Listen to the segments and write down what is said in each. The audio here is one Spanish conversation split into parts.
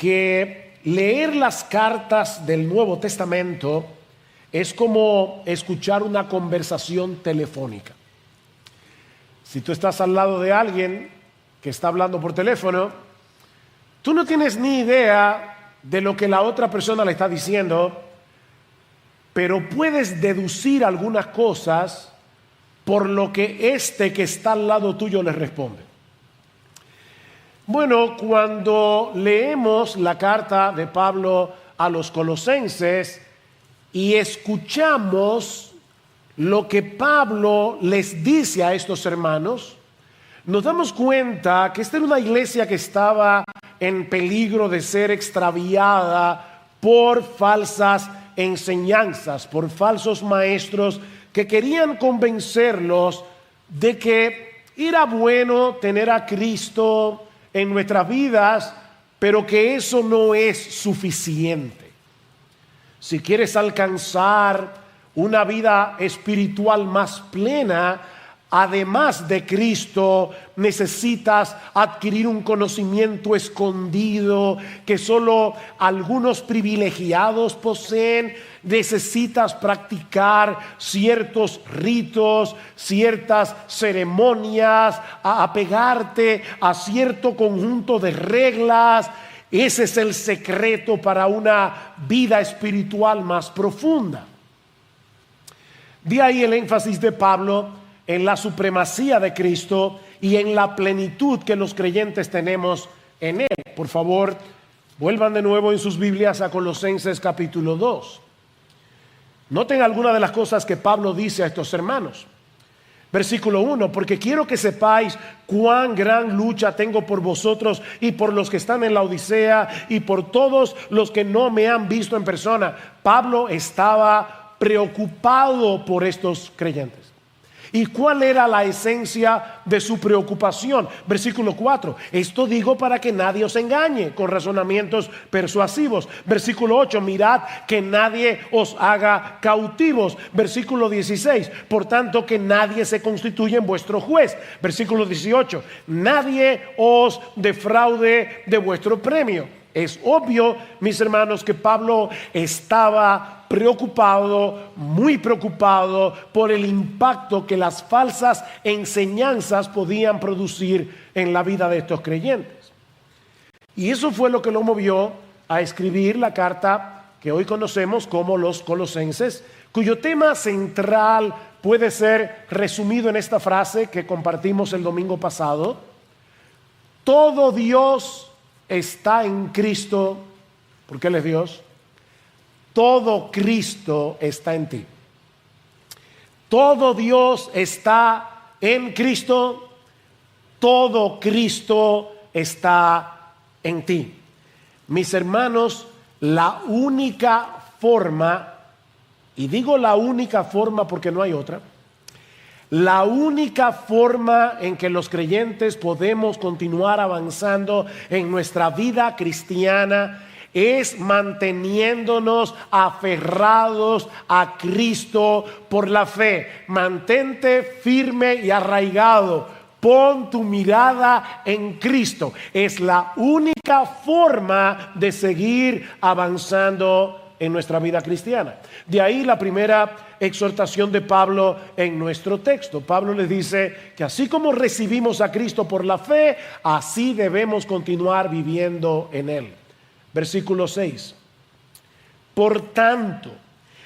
que leer las cartas del Nuevo Testamento es como escuchar una conversación telefónica. Si tú estás al lado de alguien que está hablando por teléfono, tú no tienes ni idea de lo que la otra persona le está diciendo, pero puedes deducir algunas cosas por lo que este que está al lado tuyo le responde. Bueno, cuando leemos la carta de Pablo a los Colosenses y escuchamos lo que Pablo les dice a estos hermanos, nos damos cuenta que esta era una iglesia que estaba en peligro de ser extraviada por falsas enseñanzas, por falsos maestros que querían convencerlos de que era bueno tener a Cristo en nuestras vidas, pero que eso no es suficiente. Si quieres alcanzar una vida espiritual más plena, además de Cristo, necesitas adquirir un conocimiento escondido que solo algunos privilegiados poseen. Necesitas practicar ciertos ritos, ciertas ceremonias, apegarte a cierto conjunto de reglas. Ese es el secreto para una vida espiritual más profunda. De ahí el énfasis de Pablo en la supremacía de Cristo y en la plenitud que los creyentes tenemos en Él. Por favor, vuelvan de nuevo en sus Biblias a Colosenses capítulo 2. Noten algunas de las cosas que Pablo dice a estos hermanos. Versículo 1, porque quiero que sepáis cuán gran lucha tengo por vosotros y por los que están en la Odisea y por todos los que no me han visto en persona. Pablo estaba preocupado por estos creyentes. ¿Y cuál era la esencia de su preocupación? Versículo 4, esto digo para que nadie os engañe con razonamientos persuasivos. Versículo 8, mirad que nadie os haga cautivos. Versículo 16, por tanto que nadie se constituya en vuestro juez. Versículo 18, nadie os defraude de vuestro premio. Es obvio, mis hermanos, que Pablo estaba preocupado, muy preocupado por el impacto que las falsas enseñanzas podían producir en la vida de estos creyentes. Y eso fue lo que lo movió a escribir la carta que hoy conocemos como los Colosenses, cuyo tema central puede ser resumido en esta frase que compartimos el domingo pasado: todo Dios está en Cristo, porque Él es Dios. Todo Cristo está en ti. Todo Dios está en Cristo. Todo Cristo está en ti. Mis hermanos, la única forma, y digo la única forma porque no hay otra, la única forma en que los creyentes podemos continuar avanzando en nuestra vida cristiana es manteniéndonos aferrados a Cristo por la fe. Mantente firme y arraigado. Pon tu mirada en Cristo. Es la única forma de seguir avanzando en nuestra vida cristiana. De ahí la primera exhortación de Pablo en nuestro texto. Pablo les dice que así como recibimos a Cristo por la fe, así debemos continuar viviendo en Él. Versículo 6. Por tanto,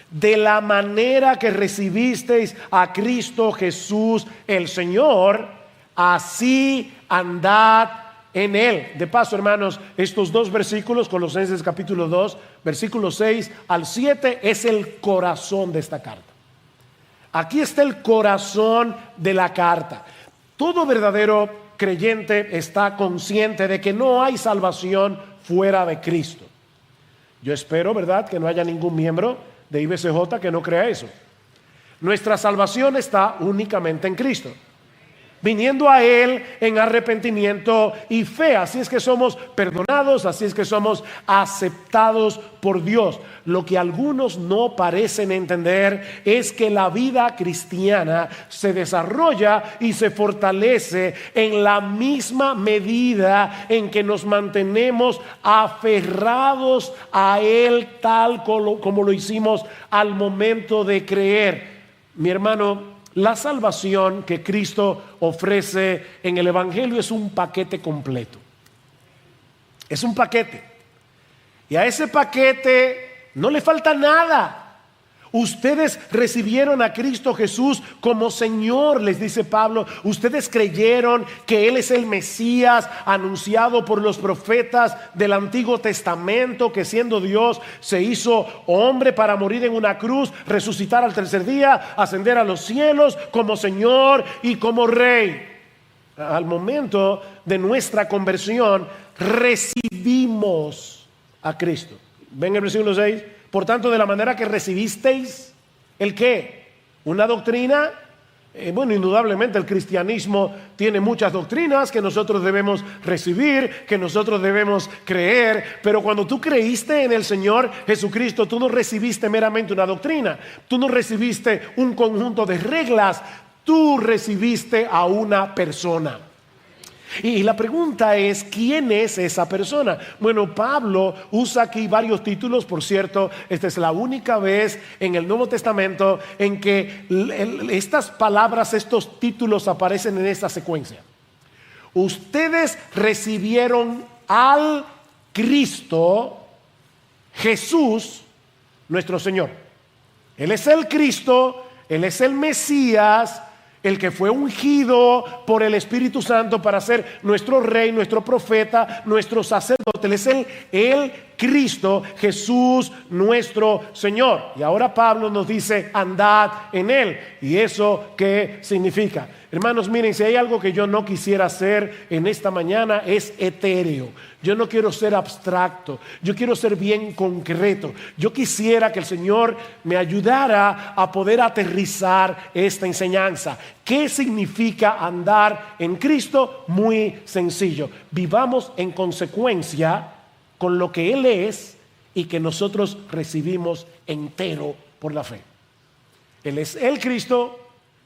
de la manera que recibisteis a Cristo Jesús el Señor, así andad en Él. De paso, hermanos, estos dos versículos, Colosenses capítulo 2, versículos 6 al 7, es el corazón de esta carta. Aquí está el corazón de la carta. Todo verdadero creyente está consciente de que no hay salvación fuera de Cristo. Yo espero, ¿verdad?, que no haya ningún miembro de IBCJ que no crea eso. Nuestra salvación está únicamente en Cristo. viniendo a Él en arrepentimiento y fe. Así es que somos perdonados, así es que somos aceptados por Dios. Lo que algunos no parecen entender es que la vida cristiana se desarrolla y se fortalece en la misma medida en que nos mantenemos aferrados a Él, tal como lo hicimos al momento de creer. Mi hermano, la salvación que Cristo ofrece en el Evangelio es un paquete completo. Es un paquete. Y a ese paquete no le falta nada. Ustedes recibieron a Cristo Jesús como Señor, les dice Pablo. Ustedes creyeron que Él es el Mesías anunciado por los profetas del Antiguo Testamento, que siendo Dios se hizo hombre para morir en una cruz, resucitar al tercer día, ascender a los cielos como Señor y como Rey. Al momento de nuestra conversión recibimos a Cristo. Ven el versículo 6. Por tanto, de la manera que recibisteis, ¿el qué? ¿Una doctrina? Bueno, indudablemente el cristianismo tiene muchas doctrinas que nosotros debemos recibir, que nosotros debemos creer, pero cuando tú creíste en el Señor Jesucristo, tú no recibiste meramente una doctrina, tú no recibiste un conjunto de reglas, tú recibiste a una persona. Y la pregunta es, ¿quién es esa persona? Bueno, Pablo usa aquí varios títulos. Por cierto, esta es la única vez en el Nuevo Testamento en que estas palabras, estos títulos aparecen en esta secuencia. Ustedes recibieron al Cristo Jesús, nuestro Señor. Él es el Cristo, Él es el Mesías, el que fue ungido por el Espíritu Santo para ser nuestro Rey, nuestro profeta, nuestro sacerdote. Él es el Cristo, Jesús, nuestro Señor. Y ahora Pablo nos dice, andad en Él. ¿Y eso qué significa? Hermanos, miren, si hay algo que yo no quisiera ser en esta mañana es etéreo. Yo no quiero ser abstracto, yo quiero ser bien concreto. Yo quisiera que el Señor me ayudara a poder aterrizar esta enseñanza. ¿Qué significa andar en Cristo? Muy sencillo. Vivamos en consecuencia con lo que Él es y que nosotros recibimos entero por la fe. Él es el Cristo,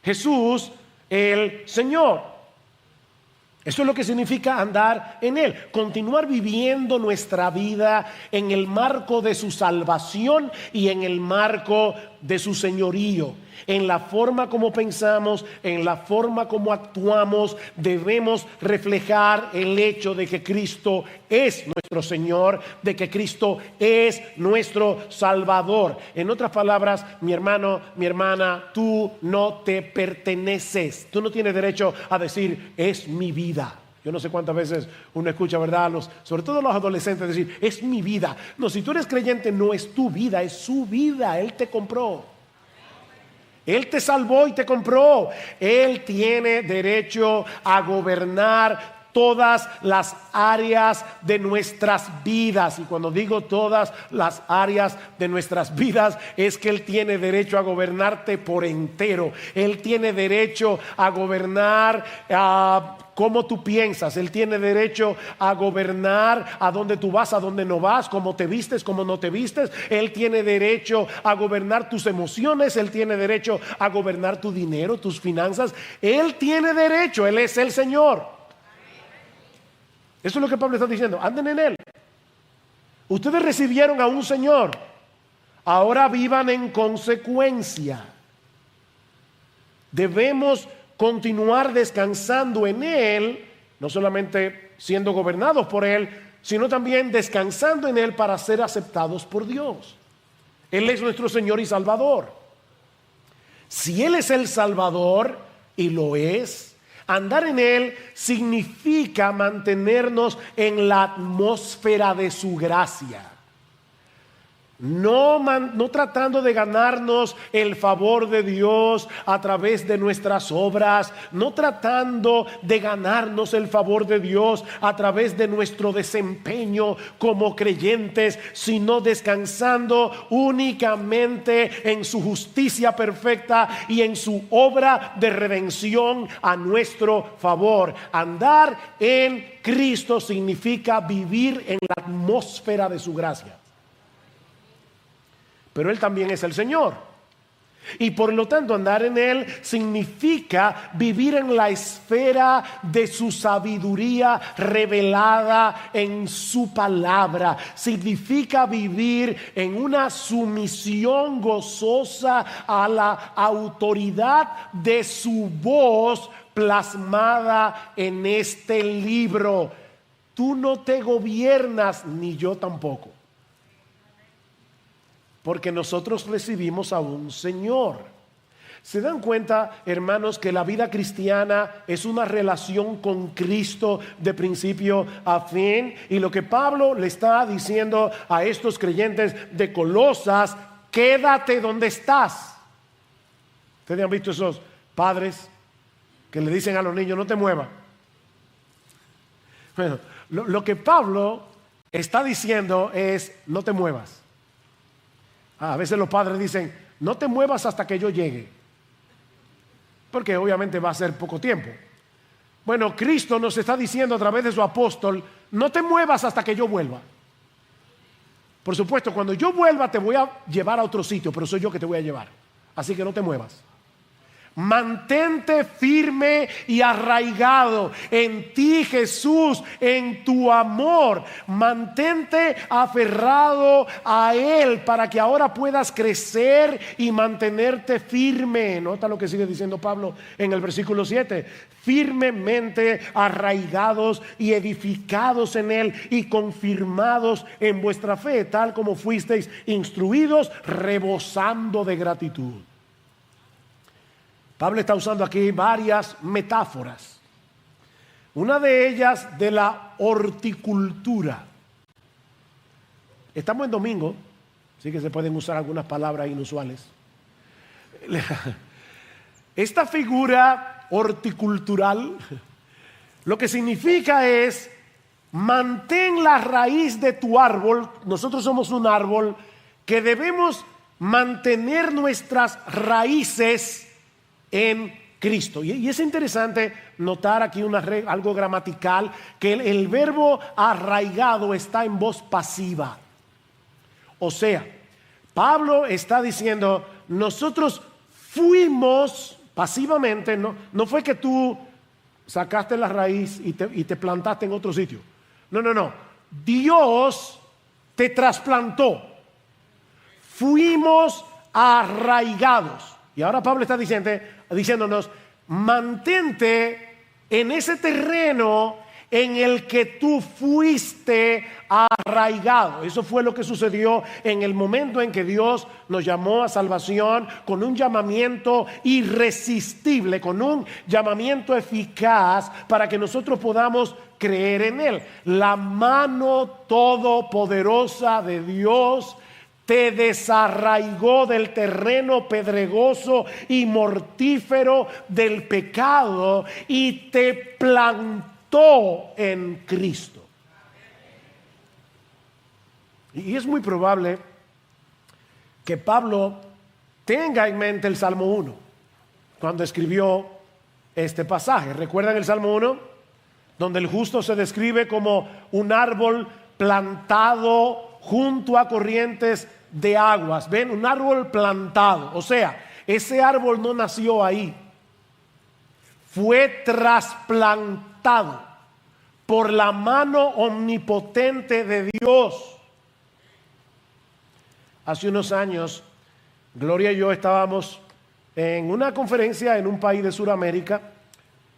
Jesús, el Señor. Eso es lo que significa andar en Él, continuar viviendo nuestra vida en el marco de su salvación y en el marco de su señorío. En la forma como pensamos, en la forma como actuamos, debemos reflejar el hecho de que Cristo es nuestro Señor, de que Cristo es nuestro Salvador. En otras palabras, mi hermano, mi hermana, tú no te perteneces. Tú no tienes derecho a decir, es mi vida. Yo no sé cuántas veces uno escucha, ¿verdad? Sobre todo los adolescentes decir, es mi vida. No, si tú eres creyente, no es tu vida, es su vida. Él te compró. Él te salvó y te compró. Él tiene derecho a gobernar todas las áreas de nuestras vidas. Y cuando digo todas las áreas de nuestras vidas, es que Él tiene derecho a gobernarte por entero. Él tiene derecho a gobernar cómo tú piensas. Él tiene derecho a gobernar a dónde tú vas, a dónde no vas, cómo te vistes, cómo no te vistes. Él tiene derecho a gobernar tus emociones. Él tiene derecho a gobernar tu dinero, tus finanzas. Él tiene derecho. Él es el Señor. Eso es lo que Pablo está diciendo. Anden en Él. Ustedes recibieron a un Señor. Ahora vivan en consecuencia. Debemos continuar descansando en Él, no solamente siendo gobernados por Él, sino también descansando en Él para ser aceptados por Dios. Él es nuestro Señor y Salvador. Si Él es el Salvador, y lo es, andar en Él significa mantenernos en la atmósfera de su gracia. No tratando de ganarnos el favor de Dios a través de nuestras obras, no tratando de ganarnos el favor de Dios a través de nuestro desempeño como creyentes, sino descansando únicamente en su justicia perfecta y en su obra de redención a nuestro favor. Andar en Cristo significa vivir en la atmósfera de su gracia. Pero Él también es el Señor. Y por lo tanto, andar en Él significa vivir en la esfera de su sabiduría revelada en su palabra. Significa vivir en una sumisión gozosa a la autoridad de su voz plasmada en este libro. Tú no te gobiernas, ni yo tampoco. Porque nosotros recibimos a un Señor. ¿Se dan cuenta, hermanos, que la vida cristiana es una relación con Cristo de principio a fin? Y lo que Pablo le está diciendo a estos creyentes de Colosas: quédate donde estás. ¿Ustedes han visto esos padres que le dicen a los niños: no te muevas? Bueno, lo que Pablo está diciendo es: no te muevas. A veces los padres dicen: no te muevas hasta que yo llegue, porque obviamente va a ser poco tiempo. Bueno, Cristo nos está diciendo a través de su apóstol: no te muevas hasta que yo vuelva. Por supuesto, cuando yo vuelva te voy a llevar a otro sitio, pero soy yo que te voy a llevar. Así que no te muevas. Mantente firme y arraigado en ti, Jesús, en tu amor. Mantente aferrado a Él para que ahora puedas crecer y mantenerte firme. Nota lo que sigue diciendo Pablo en el versículo 7. Firmemente arraigados y edificados en Él y confirmados en vuestra fe, tal como fuisteis instruidos, rebosando de gratitud. Pablo está usando aquí varias metáforas. Una de ellas de la horticultura. Estamos en domingo, así que se pueden usar algunas palabras inusuales. Esta figura horticultural lo que significa es: mantén la raíz de tu árbol. Nosotros somos un árbol que debemos mantener nuestras raíces en Cristo. Y es interesante notar aquí algo gramatical, que el verbo arraigado está en voz pasiva. O sea, Pablo está diciendo: nosotros fuimos pasivamente, no fue que tú sacaste la raíz y te plantaste en otro sitio. No. Dios te trasplantó. Fuimos arraigados. Y ahora Pablo está diciéndonos: mantente en ese terreno en el que tú fuiste arraigado. Eso fue lo que sucedió en el momento en que Dios nos llamó a salvación, con un llamamiento irresistible, con un llamamiento eficaz para que nosotros podamos creer en Él. La mano todopoderosa de Dios te desarraigó del terreno pedregoso y mortífero del pecado y te plantó en Cristo. Y es muy probable que Pablo tenga en mente el Salmo 1 cuando escribió este pasaje. ¿Recuerdan el Salmo 1? Donde el justo se describe como un árbol plantado junto a corrientes de aguas. Ven, un árbol plantado. O sea, ese árbol no nació ahí. Fue trasplantado por la mano omnipotente de Dios. Hace unos años, Gloria y yo estábamos en una conferencia en un país de Sudamérica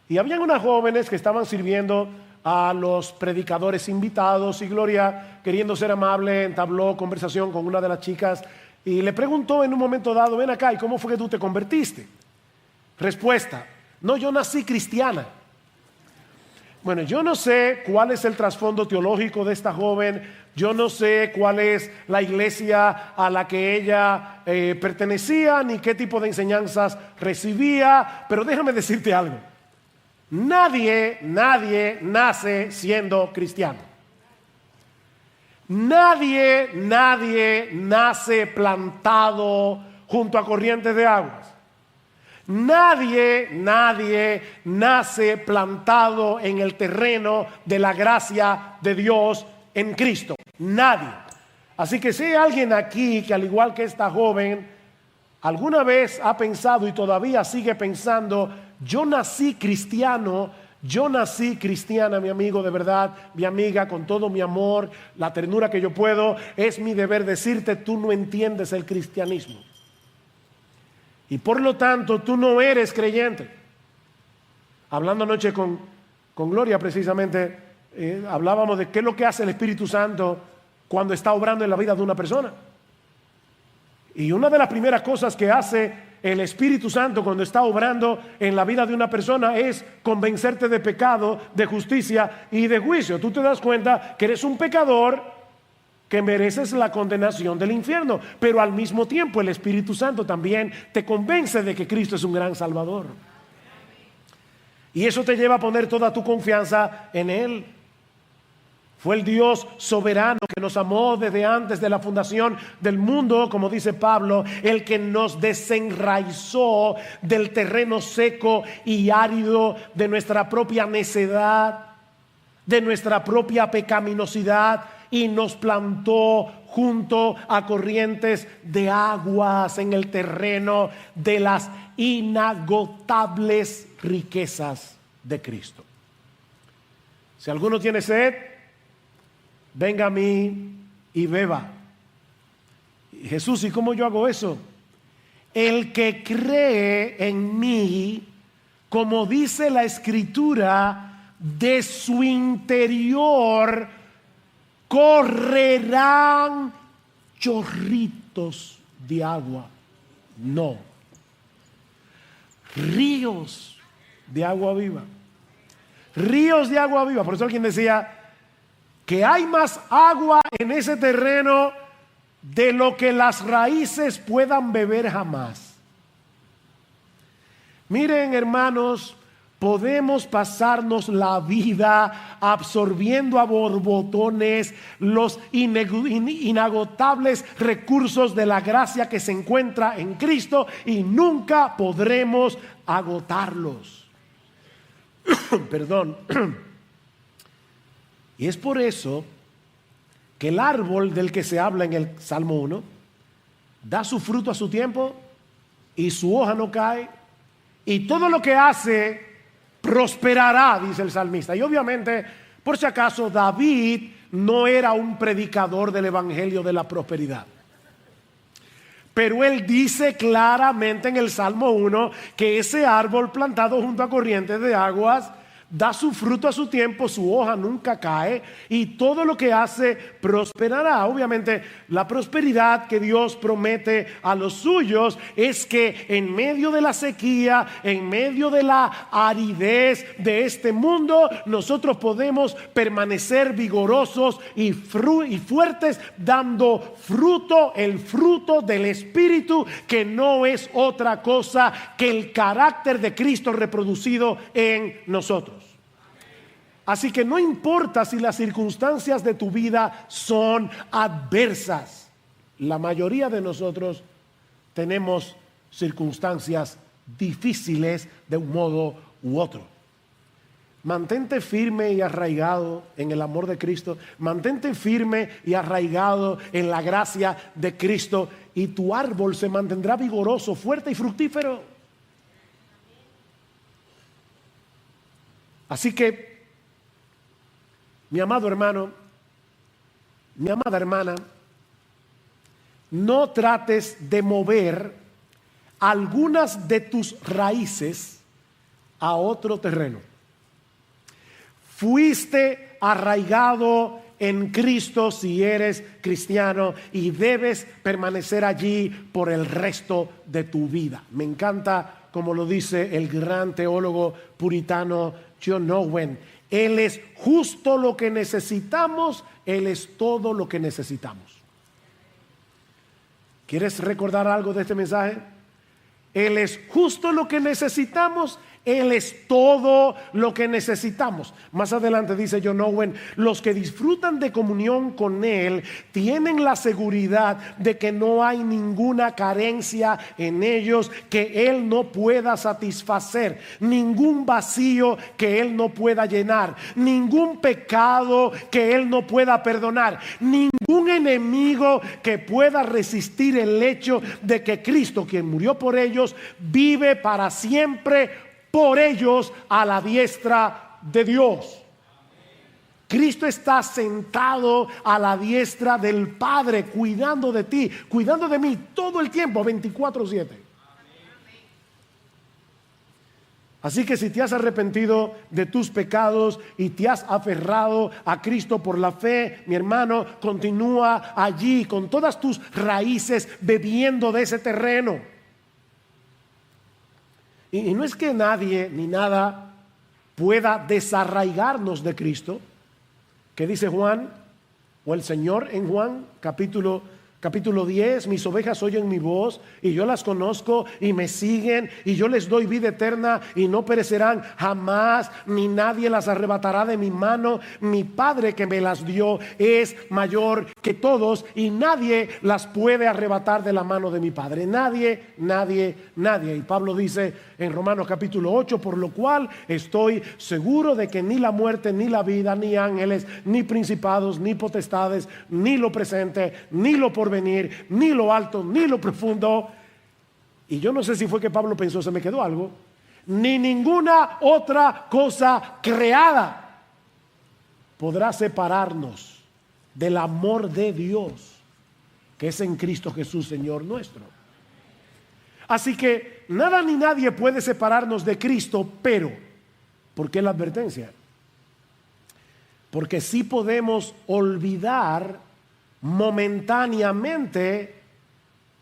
y habían unas jóvenes que estaban sirviendo a los predicadores invitados, y Gloria, queriendo ser amable, entabló conversación con una de las chicas y le preguntó en un momento dado: ven acá, ¿y cómo fue que tú te convertiste? Respuesta: no, yo nací cristiana. Bueno, yo no sé cuál es el trasfondo teológico de esta joven, yo no sé cuál es la iglesia a la que ella pertenecía, ni qué tipo de enseñanzas recibía, pero déjame decirte algo. Nadie nace siendo cristiano. Nadie nace plantado junto a corrientes de aguas. Nadie nace plantado en el terreno de la gracia de Dios en Cristo. Nadie. Así que si hay alguien aquí que, al igual que esta joven, alguna vez ha pensado y todavía sigue pensando: yo nací cristiano, yo nací cristiana, mi amigo, de verdad, mi amiga, con todo mi amor, la ternura que yo puedo, es mi deber decirte: tú no entiendes el cristianismo. Y por lo tanto, tú no eres creyente. Hablando anoche con Gloria, precisamente, hablábamos de qué es lo que hace el Espíritu Santo cuando está obrando en la vida de una persona. Y una de las primeras cosas que hace el Espíritu Santo cuando está obrando en la vida de una persona es convencerte de pecado, de justicia y de juicio. Tú te das cuenta que eres un pecador, que mereces la condenación del infierno, pero al mismo tiempo el Espíritu Santo también te convence de que Cristo es un gran Salvador. Y eso te lleva a poner toda tu confianza en Él. Fue el Dios soberano que nos amó desde antes de la fundación del mundo, como dice Pablo, el que nos desenraizó del terreno seco y árido de nuestra propia necedad, de nuestra propia pecaminosidad, y nos plantó junto a corrientes de aguas en el terreno de las inagotables riquezas de Cristo. Si alguno tiene sed, venga a mí y beba. Jesús, ¿y cómo yo hago eso? El que cree en mí, como dice la Escritura, de su interior correrán chorritos de agua. No, ríos de agua viva. Ríos de agua viva. Por eso alguien decía que hay más agua en ese terreno de lo que las raíces puedan beber jamás. Miren, hermanos, podemos pasarnos la vida absorbiendo a borbotones los inagotables recursos de la gracia que se encuentra en Cristo y nunca podremos agotarlos. Perdón. Y es por eso que el árbol del que se habla en el Salmo 1 da su fruto a su tiempo y su hoja no cae, y todo lo que hace prosperará, dice el salmista. Y obviamente, por si acaso, David no era un predicador del evangelio de la prosperidad, pero él dice claramente en el Salmo 1 que ese árbol plantado junto a corrientes de aguas da su fruto a su tiempo, su hoja nunca cae y todo lo que hace prosperará. Obviamente, la prosperidad que Dios promete a los suyos es que en medio de la sequía, en medio de la aridez de este mundo, nosotros podemos permanecer vigorosos y fuertes, dando fruto, el fruto del Espíritu, que no es otra cosa que el carácter de Cristo reproducido en nosotros. Así que no importa si las circunstancias de tu vida son adversas. La mayoría de nosotros tenemos circunstancias difíciles de un modo u otro. Mantente firme y arraigado en el amor de Cristo. Mantente firme y arraigado en la gracia de Cristo y tu árbol se mantendrá vigoroso, fuerte y fructífero. Así que, mi amado hermano, mi amada hermana, no trates de mover algunas de tus raíces a otro terreno. Fuiste arraigado en Cristo si eres cristiano y debes permanecer allí por el resto de tu vida. Me encanta como lo dice el gran teólogo puritano John Owen: Él es justo lo que necesitamos, Él es todo lo que necesitamos. ¿Quieres recordar algo de este mensaje? Él es justo lo que necesitamos, Él es todo lo que necesitamos. Más adelante dice John Owen, los que disfrutan de comunión con Él tienen la seguridad de que no hay ninguna carencia en ellos que Él no pueda satisfacer, ningún vacío que Él no pueda llenar, ningún pecado que Él no pueda perdonar, ningún enemigo que pueda resistir el hecho de que Cristo, quien murió por ellos, vive para siempre por ellos a la diestra de Dios. Cristo está sentado a la diestra del Padre, cuidando de ti, cuidando de mí todo el tiempo, 24/7. Así que si te has arrepentido de tus pecados y te has aferrado a Cristo por la fe, mi hermano, continúa allí con todas tus raíces bebiendo de ese terreno. Y no es que nadie ni nada pueda desarraigarnos de Cristo, que dice Juan, o el Señor en Juan capítulo 10, mis ovejas oyen mi voz y yo las conozco y me siguen y yo les doy vida eterna y no perecerán jamás, ni nadie las arrebatará de mi mano. Mi Padre que me las dio es mayor que todos y nadie las puede arrebatar de la mano de mi Padre. Nadie. Y Pablo dice en Romanos capítulo 8, por lo cual estoy seguro de que ni la muerte, ni la vida, ni ángeles, ni principados, ni potestades, ni lo presente, ni lo porvenir, ni lo alto, ni lo profundo. Y yo no sé si fue que Pablo pensó, se me quedó algo, ni ninguna otra cosa creada podrá separarnos del amor de Dios que es en Cristo Jesús, Señor nuestro. Así que nada ni nadie puede separarnos de Cristo, pero ¿por qué la advertencia? Porque sí podemos olvidar momentáneamente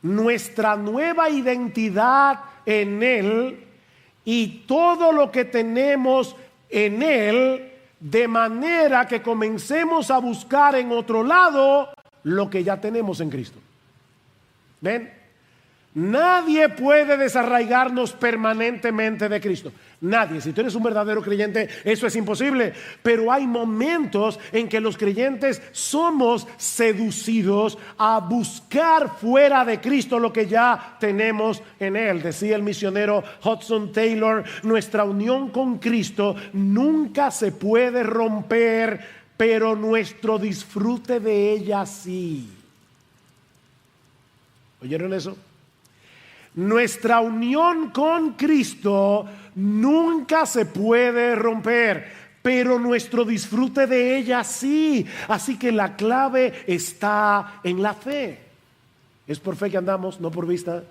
nuestra nueva identidad en Él y todo lo que tenemos en Él, de manera que comencemos a buscar en otro lado lo que ya tenemos en Cristo. ¿Ven? Nadie puede desarraigarnos permanentemente de Cristo. Nadie. Si tú eres un verdadero creyente, eso es imposible. Pero hay momentos en que los creyentes somos seducidos a buscar fuera de Cristo lo que ya tenemos en Él. Decía el misionero Hudson Taylor, nuestra unión con Cristo nunca se puede romper, pero nuestro disfrute de ella sí. ¿Oyeron eso? Nuestra unión con Cristo nunca se puede romper, pero nuestro disfrute de ella sí. Así que la clave está en la fe. Es por fe que andamos, no por vista.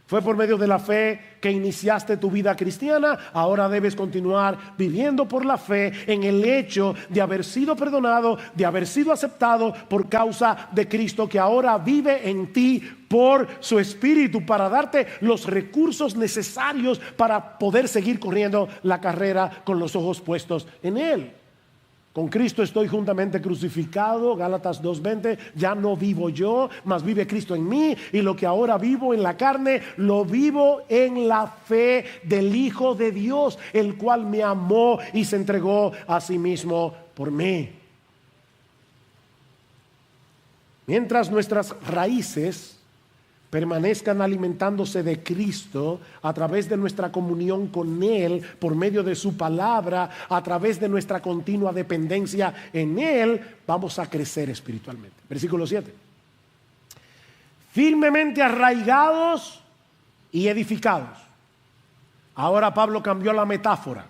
Fue por medio de la fe que iniciaste tu vida cristiana. Ahora debes continuar viviendo por la fe en el hecho de haber sido perdonado, de haber sido aceptado por causa de Cristo, que ahora vive en ti por su Espíritu para darte los recursos necesarios para poder seguir corriendo la carrera con los ojos puestos en Él. Con Cristo estoy juntamente crucificado, Gálatas 2:20, ya no vivo yo, mas vive Cristo en mí, y lo que ahora vivo en la carne, lo vivo en la fe del Hijo de Dios, el cual me amó y se entregó a sí mismo por mí. Mientras nuestras raíces permanezcan alimentándose de Cristo a través de nuestra comunión con Él, por medio de su palabra, a través de nuestra continua dependencia en Él, vamos a crecer espiritualmente. Versículo 7. Firmemente arraigados y edificados. Ahora Pablo cambió la metáfora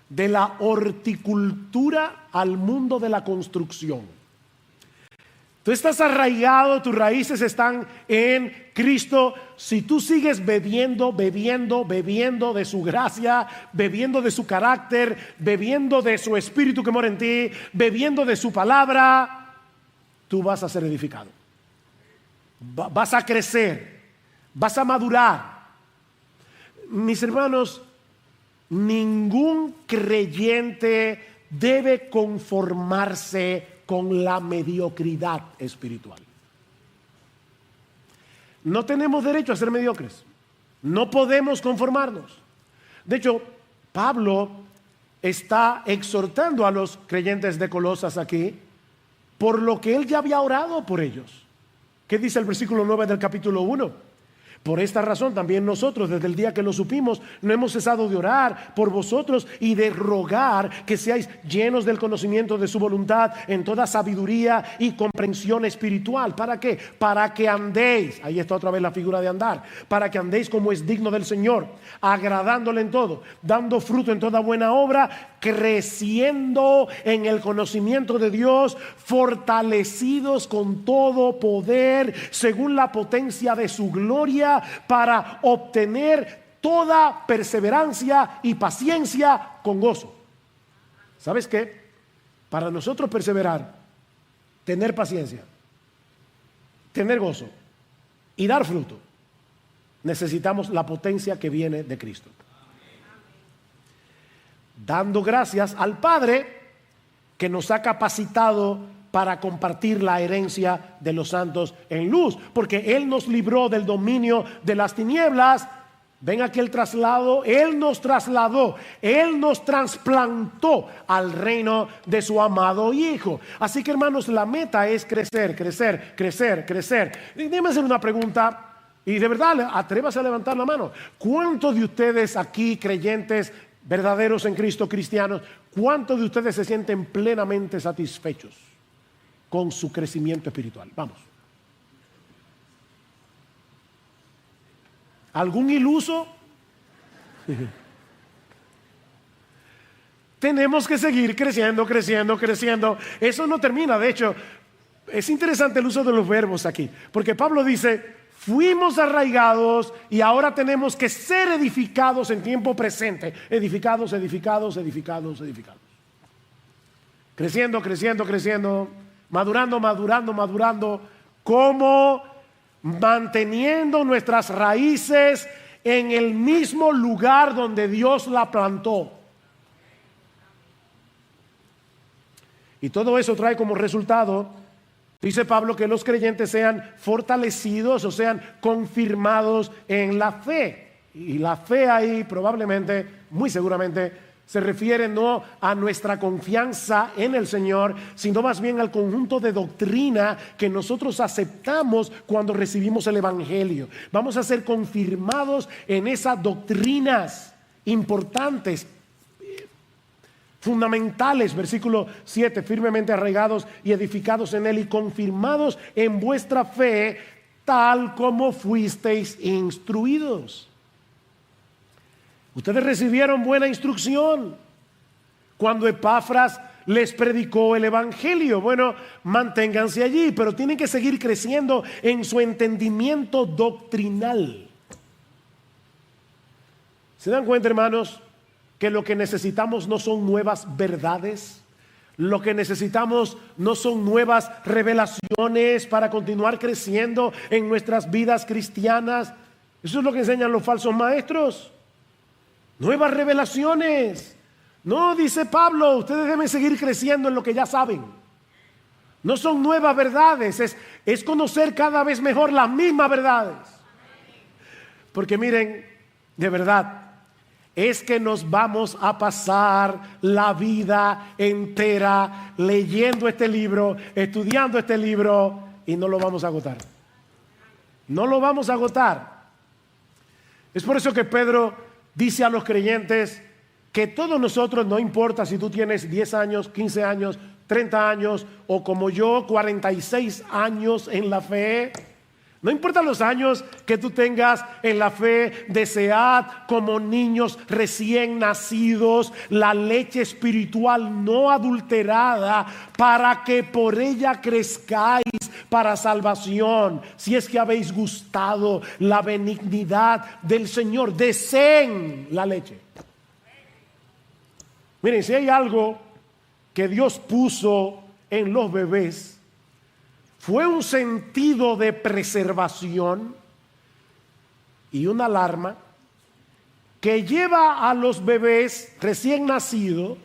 de la horticultura al mundo de la construcción. Tú estás arraigado, tus raíces están en Cristo. Si tú sigues bebiendo de su gracia, bebiendo de su carácter, bebiendo de su espíritu que mora en ti, bebiendo de su palabra, tú vas a ser edificado. Vas a crecer, vas a madurar. Mis hermanos, ningún creyente debe conformarse con la mediocridad espiritual. No tenemos derecho a ser mediocres. No podemos conformarnos. De hecho, Pablo está exhortando a los creyentes de Colosas aquí por lo que él ya había orado por ellos. ¿Qué dice el versículo 9 del capítulo 1? Por esta razón también nosotros, desde el día que lo supimos, no hemos cesado de orar por vosotros y de rogar que seáis llenos del conocimiento de su voluntad en toda sabiduría y comprensión espiritual. ¿Para qué? Para que andéis, ahí está otra vez la figura de andar, para que andéis como es digno del Señor, agradándole en todo, dando fruto en toda buena obra, creciendo en el conocimiento de Dios, fortalecidos con todo poder según la potencia de su gloria, para obtener toda perseverancia y paciencia con gozo. ¿Sabes qué? Para nosotros perseverar, tener paciencia, tener gozo y dar fruto, necesitamos la potencia que viene de Cristo. Dando gracias al Padre que nos ha capacitado para compartir la herencia de los santos en luz, porque Él nos libró del dominio de las tinieblas. Ven aquí el traslado. Él nos trasladó, Él nos trasplantó al reino de su amado Hijo. Así que, hermanos, la meta es crecer, crecer, crecer, crecer. Déjame hacer una pregunta, y de verdad, atrévase a levantar la mano. ¿Cuántos de ustedes aquí, creyentes verdaderos en Cristo, cristianos, cuántos de ustedes se sienten plenamente satisfechos con su crecimiento espiritual? Vamos. ¿Algún iluso? Tenemos que seguir creciendo, creciendo, creciendo. Eso no termina. De hecho, es interesante el uso de los verbos aquí, porque Pablo dice: fuimos arraigados y ahora tenemos que ser edificados en tiempo presente. Edificados, edificados, edificados, edificados. Creciendo, creciendo, creciendo. Madurando, madurando, madurando, como manteniendo nuestras raíces en el mismo lugar donde Dios la plantó. Y todo eso trae como resultado, dice Pablo, que los creyentes sean fortalecidos o sean confirmados en la fe. Y la fe ahí probablemente, muy seguramente, se refiere no a nuestra confianza en el Señor, sino más bien al conjunto de doctrina que nosotros aceptamos cuando recibimos el Evangelio. Vamos a ser confirmados en esas doctrinas importantes, fundamentales. Versículo 7, firmemente arraigados y edificados en Él y confirmados en vuestra fe, tal como fuisteis instruidos. Ustedes recibieron buena instrucción cuando Epafras les predicó el Evangelio. Bueno, manténganse allí, pero tienen que seguir creciendo en su entendimiento doctrinal. ¿Se dan cuenta, hermanos, que lo que necesitamos no son nuevas verdades? Lo que necesitamos no son nuevas revelaciones para continuar creciendo en nuestras vidas cristianas. Eso es lo que enseñan los falsos maestros. Nuevas revelaciones. No, dice Pablo, ustedes deben seguir creciendo en lo que ya saben. No son nuevas verdades, es conocer cada vez mejor las mismas verdades. Porque miren, de verdad, es que nos vamos a pasar la vida entera leyendo este libro, estudiando este libro, y no lo vamos a agotar. No lo vamos a agotar. Es por eso que Pedro dice a los creyentes que todos nosotros, no importa si tú tienes 10 años, 15 años, 30 años o como yo, 46 años en la fe, no importa los años que tú tengas en la fe, desead como niños recién nacidos la leche espiritual no adulterada, para que por ella crezcáis para salvación, si es que habéis gustado la benignidad del Señor. Deseen la leche. Miren, si hay algo que Dios puso en los bebés, fue un sentido de preservación y una alarma que lleva a los bebés recién nacidos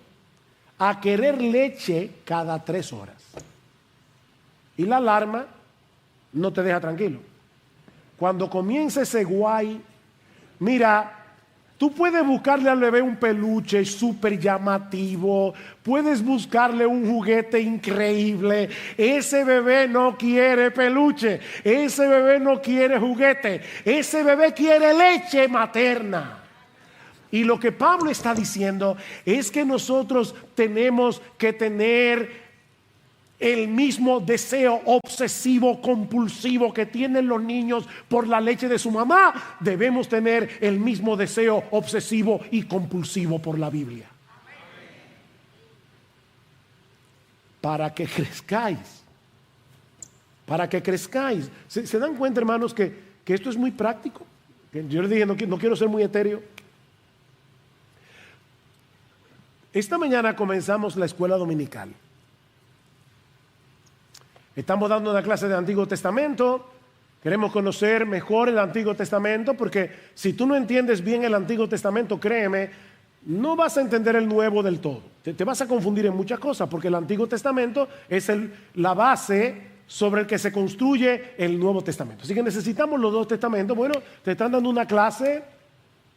a querer leche cada 3 horas. Y la alarma no te deja tranquilo. Cuando comienza ese guay, mira, tú puedes buscarle al bebé un peluche súper llamativo, puedes buscarle un juguete increíble. Ese bebé no quiere peluche, ese bebé no quiere juguete, ese bebé quiere leche materna. Y lo que Pablo está diciendo es que nosotros tenemos que tener el mismo deseo obsesivo, compulsivo que tienen los niños por la leche de su mamá. Debemos tener el mismo deseo obsesivo y compulsivo por la Biblia. Para que crezcáis. Para que crezcáis. ¿Se dan cuenta, hermanos, que esto es muy práctico? Yo les dije, no quiero ser muy etéreo. Esta mañana comenzamos la escuela dominical. Estamos dando una clase de Antiguo Testamento. Queremos conocer mejor el Antiguo Testamento, porque si tú no entiendes bien el Antiguo Testamento, créeme, no vas a entender el Nuevo del todo. Te vas a confundir en muchas cosas, porque el Antiguo Testamento es la base sobre el que se construye el Nuevo Testamento. Así que necesitamos los dos testamentos. Bueno, te están dando una clase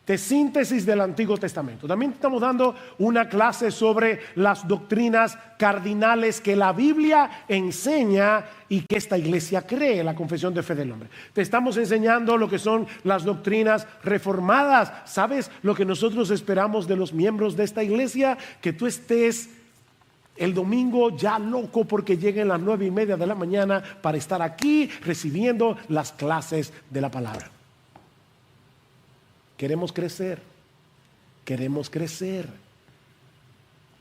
de síntesis del Antiguo Testamento. También estamos dando una clase sobre las doctrinas cardinales que la Biblia enseña y que esta iglesia cree, la confesión de fe del hombre. Te estamos enseñando lo que son las doctrinas reformadas. ¿Sabes lo que nosotros esperamos de los miembros de esta iglesia? Que tú estés el domingo ya loco porque lleguen las 9:30 de la mañana para estar aquí recibiendo las clases de la palabra. Queremos crecer, queremos crecer.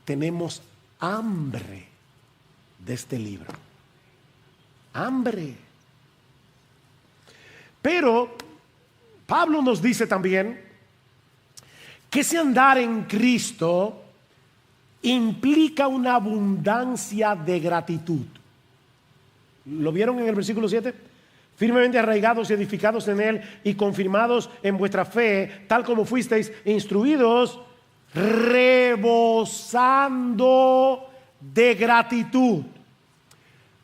Tenemos hambre de este libro. Hambre. Pero Pablo nos dice también que ese andar en Cristo implica una abundancia de gratitud. ¿Lo vieron en el versículo 7? Firmemente arraigados y edificados en él y confirmados en vuestra fe, tal como fuisteis instruidos, rebosando de gratitud.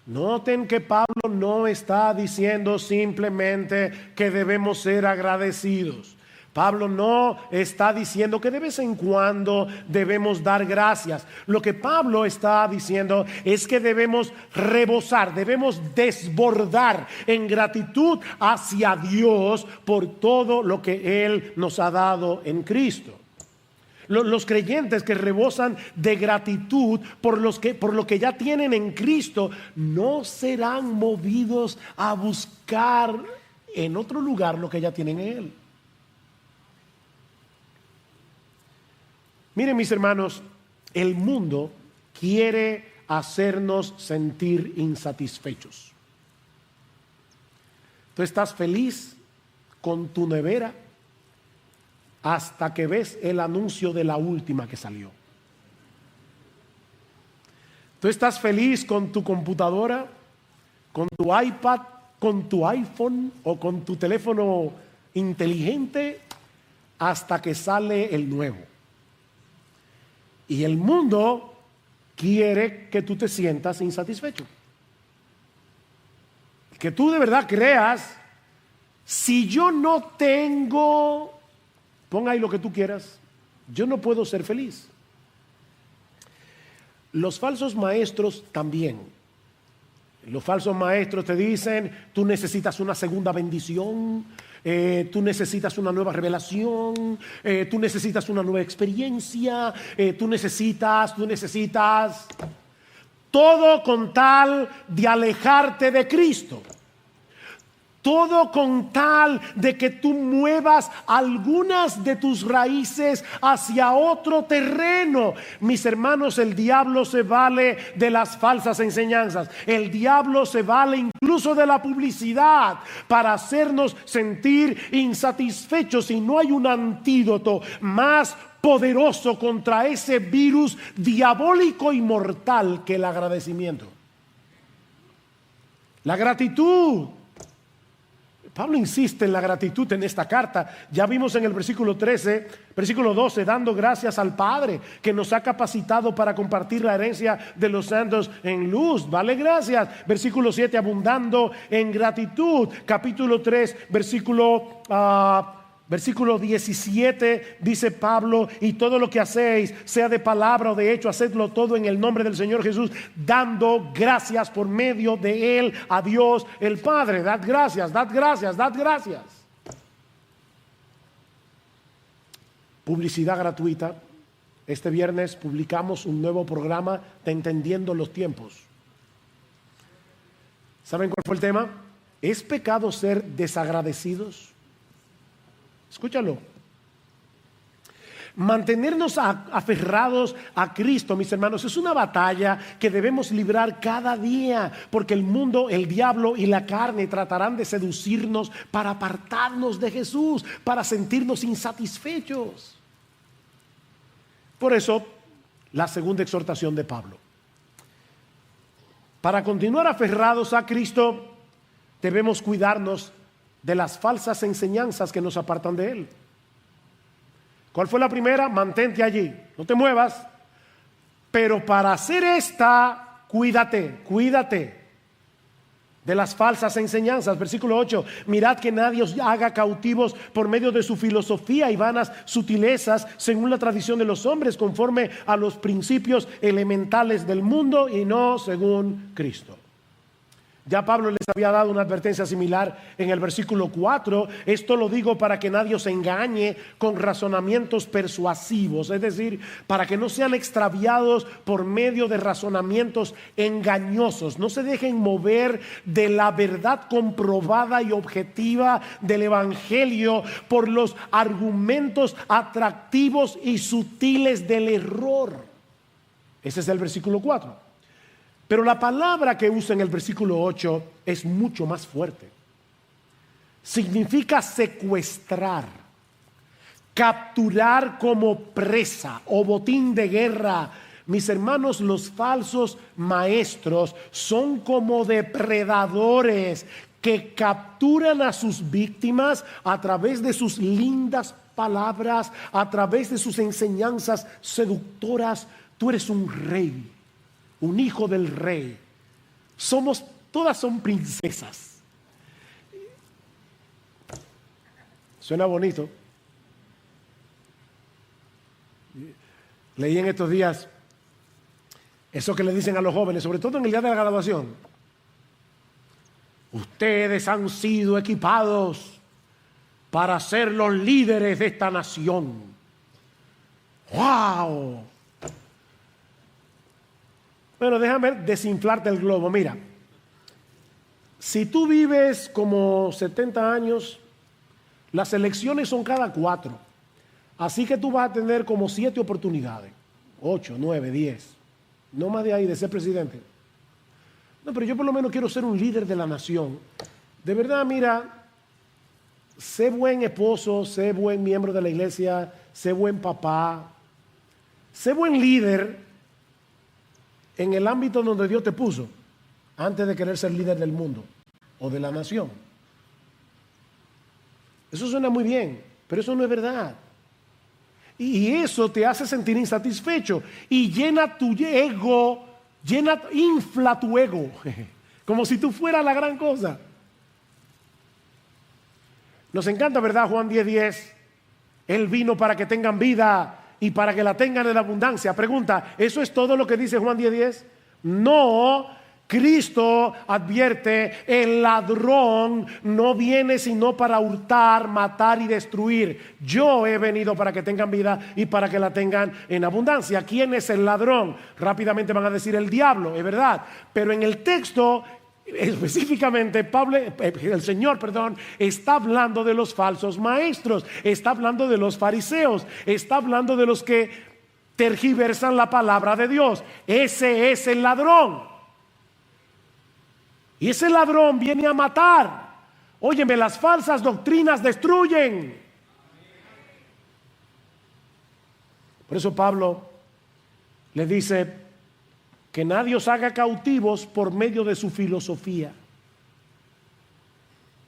Noten que Pablo no está diciendo simplemente que debemos ser agradecidos. Pablo no está diciendo que de vez en cuando debemos dar gracias. Lo que Pablo está diciendo es que debemos rebosar, debemos desbordar en gratitud hacia Dios por todo lo que Él nos ha dado en Cristo. Los creyentes que rebosan de gratitud por lo que ya tienen en Cristo no serán movidos a buscar en otro lugar lo que ya tienen en Él. Miren, mis hermanos, el mundo quiere hacernos sentir insatisfechos. Tú estás feliz con tu nevera hasta que ves el anuncio de la última que salió. Tú estás feliz con tu computadora, con tu iPad, con tu iPhone o con tu teléfono inteligente hasta que sale el nuevo. Y el mundo quiere que tú te sientas insatisfecho. Que tú de verdad creas, si yo no tengo, ponga ahí lo que tú quieras, yo no puedo ser feliz. Los falsos maestros también. Los falsos maestros te dicen, tú necesitas una segunda bendición, tú necesitas una nueva revelación, tú necesitas una nueva experiencia, tú necesitas, todo con tal de alejarte de Cristo. Todo con tal de que tú muevas algunas de tus raíces hacia otro terreno. Mis hermanos, el diablo se vale de las falsas enseñanzas. El diablo se vale incluso de la publicidad para hacernos sentir insatisfechos. Y no hay un antídoto más poderoso contra ese virus diabólico y mortal que el agradecimiento. La gratitud. Pablo insiste en la gratitud en esta carta. Ya vimos en el versículo 13, versículo 12, dando gracias al Padre que nos ha capacitado para compartir la herencia de los santos en luz. Vale, gracias. Versículo 7, abundando en gratitud. Capítulo 3, versículo 17 dice Pablo: y todo lo que hacéis, sea de palabra o de hecho, hacedlo todo en el nombre del Señor Jesús, dando gracias por medio de Él a Dios el Padre. Dad gracias, dad gracias, dad gracias. Publicidad gratuita. Este viernes publicamos un nuevo programa de Entendiendo los Tiempos. ¿Saben cuál fue el tema? ¿Es pecado ser desagradecidos? Escúchalo. Mantenernos aferrados a Cristo, mis hermanos, es una batalla que debemos librar cada día, porque el mundo, el diablo y la carne tratarán de seducirnos para apartarnos de Jesús, para sentirnos insatisfechos. Por eso, la segunda exhortación de Pablo: para continuar aferrados a Cristo, debemos cuidarnos de las falsas enseñanzas que nos apartan de Él. ¿Cuál fue la primera? Mantente allí, no te muevas. Pero para hacer esta, cuídate de las falsas enseñanzas. Versículo 8, mirad que nadie os haga cautivos por medio de su filosofía y vanas sutilezas, según la tradición de los hombres, conforme a los principios elementales del mundo y no según Cristo. Ya Pablo les había dado una advertencia similar en el versículo 4. Esto lo digo para que nadie os engañe con razonamientos persuasivos, es decir, para que no sean extraviados por medio de razonamientos engañosos. No se dejen mover de la verdad comprobada y objetiva del Evangelio por los argumentos atractivos y sutiles del error. Ese es el versículo 4. Pero la palabra que usa en el versículo 8 es mucho más fuerte. Significa secuestrar, capturar como presa o botín de guerra. Mis hermanos, los falsos maestros son como depredadores que capturan a sus víctimas a través de sus lindas palabras, a través de sus enseñanzas seductoras. Tú eres un rey, un hijo del rey. Todas son princesas. Suena bonito. Leí en estos días eso que le dicen a los jóvenes, sobre todo en el día de la graduación: ustedes han sido equipados para ser los líderes de esta nación. ¡Wow! Bueno, déjame desinflarte el globo. Mira, si tú vives como 70 años, las elecciones son cada 4. Así que tú vas a tener como 7 oportunidades. 8, 9, 10. No más de ahí de ser presidente. No, pero yo por lo menos quiero ser un líder de la nación. De verdad, mira, sé buen esposo, sé buen miembro de la iglesia, sé buen papá, sé buen líder en el ámbito donde Dios te puso, antes de querer ser líder del mundo o de la nación. Eso suena muy bien, pero eso no es verdad. Y eso te hace sentir insatisfecho y llena tu ego, infla tu ego, como si tú fueras la gran cosa. Nos encanta, ¿verdad? Juan 10:10. Él vino para que tengan vida y para que la tengan en abundancia. Pregunta, ¿eso es todo lo que dice Juan 10:10? No, Cristo advierte: el ladrón no viene sino para hurtar, matar y destruir. Yo he venido para que tengan vida y para que la tengan en abundancia. ¿Quién es el ladrón? Rápidamente van a decir el diablo, es verdad. Pero en el texto específicamente el Señor está hablando de los falsos maestros, está hablando de los fariseos, está hablando de los que tergiversan la palabra de Dios. Ese es el ladrón. Y ese ladrón viene a matar. Óyeme, las falsas doctrinas destruyen. Por eso Pablo le dice que nadie os haga cautivos por medio de su filosofía.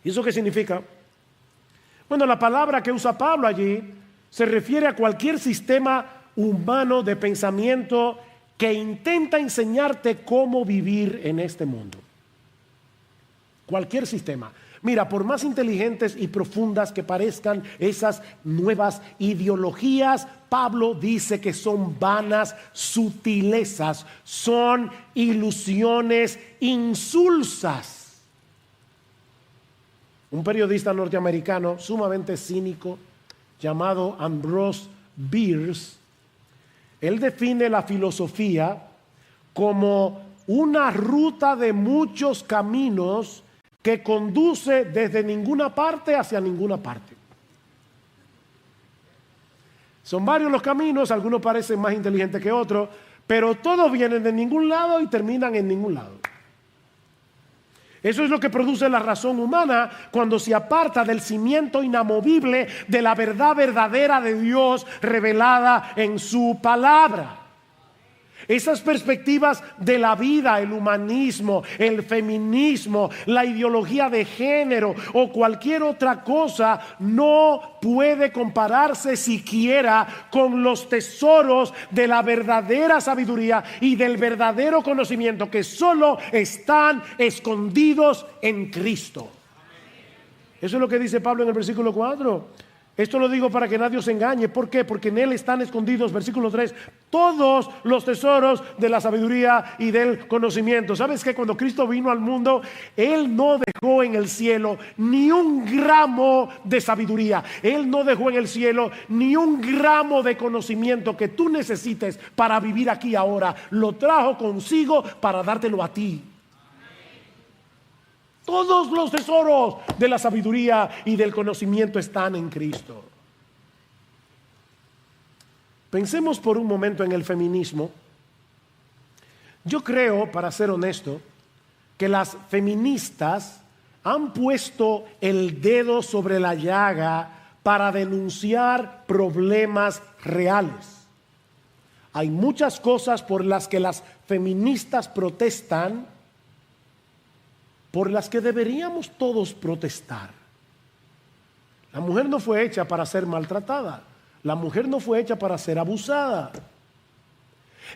¿Y eso qué significa? Bueno, la palabra que usa Pablo allí se refiere a cualquier sistema humano de pensamiento que intenta enseñarte cómo vivir en este mundo. Cualquier sistema. Mira, por más inteligentes y profundas que parezcan esas nuevas ideologías, Pablo dice que son vanas sutilezas, son ilusiones insulsas. Un periodista norteamericano sumamente cínico llamado Ambrose Bierce, él define la filosofía como una ruta de muchos caminos que conduce desde ninguna parte hacia ninguna parte. Son varios los caminos, algunos parecen más inteligentes que otros, pero todos vienen de ningún lado y terminan en ningún lado. Eso es lo que produce la razón humana cuando se aparta del cimiento inamovible de la verdad verdadera de Dios revelada en su palabra. Esas perspectivas de la vida, el humanismo, el feminismo, la ideología de género o cualquier otra cosa no puede compararse siquiera con los tesoros de la verdadera sabiduría y del verdadero conocimiento que solo están escondidos en Cristo. Eso es lo que dice Pablo en el versículo 4. Esto lo digo para que nadie os engañe. ¿Por qué? Porque en él están escondidos, versículo 3, todos los tesoros de la sabiduría y del conocimiento. ¿Sabes que cuando Cristo vino al mundo, él no dejó en el cielo ni un gramo de sabiduría? Él no dejó en el cielo ni un gramo de conocimiento que tú necesites para vivir aquí ahora. Lo trajo consigo para dártelo a ti. Todos los tesoros de la sabiduría y del conocimiento están en Cristo. Pensemos por un momento en el feminismo. Yo creo, para ser honesto, que las feministas han puesto el dedo sobre la llaga para denunciar problemas reales. Hay muchas cosas por las que las feministas protestan, por las que deberíamos todos protestar. La mujer no fue hecha para ser maltratada. La mujer no fue hecha para ser abusada.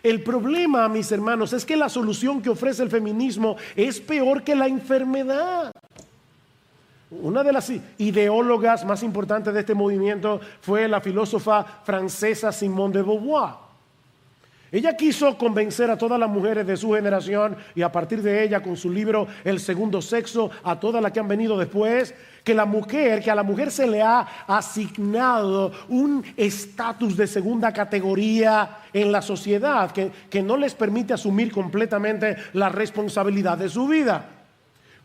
El problema, mis hermanos, es que la solución que ofrece el feminismo es peor que la enfermedad. Una de las ideólogas más importantes de este movimiento fue la filósofa francesa Simone de Beauvoir. Ella quiso convencer a todas las mujeres de su generación y a partir de ella con su libro El segundo sexo, a todas las que han venido después, que a la mujer se le ha asignado un estatus de segunda categoría en la sociedad que no les permite asumir completamente la responsabilidad de su vida.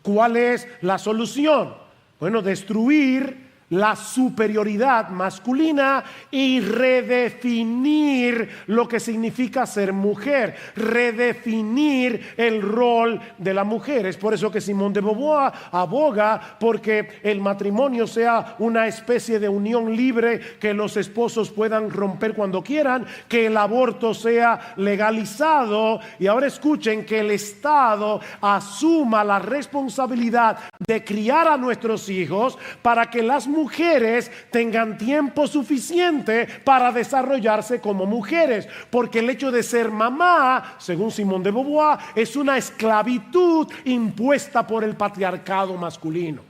¿Cuál es la solución? Bueno, destruir la superioridad masculina y redefinir lo que significa ser mujer, redefinir el rol de la mujer. Es por eso que Simone de Beauvoir aboga porque el matrimonio sea una especie de unión libre que los esposos puedan romper cuando quieran, que el aborto sea legalizado y ahora escuchen, que el Estado asuma la responsabilidad de criar a nuestros hijos para que las mujeres tengan tiempo suficiente para desarrollarse como mujeres, porque el hecho de ser mamá, según Simone de Beauvoir, es una esclavitud impuesta por el patriarcado masculino.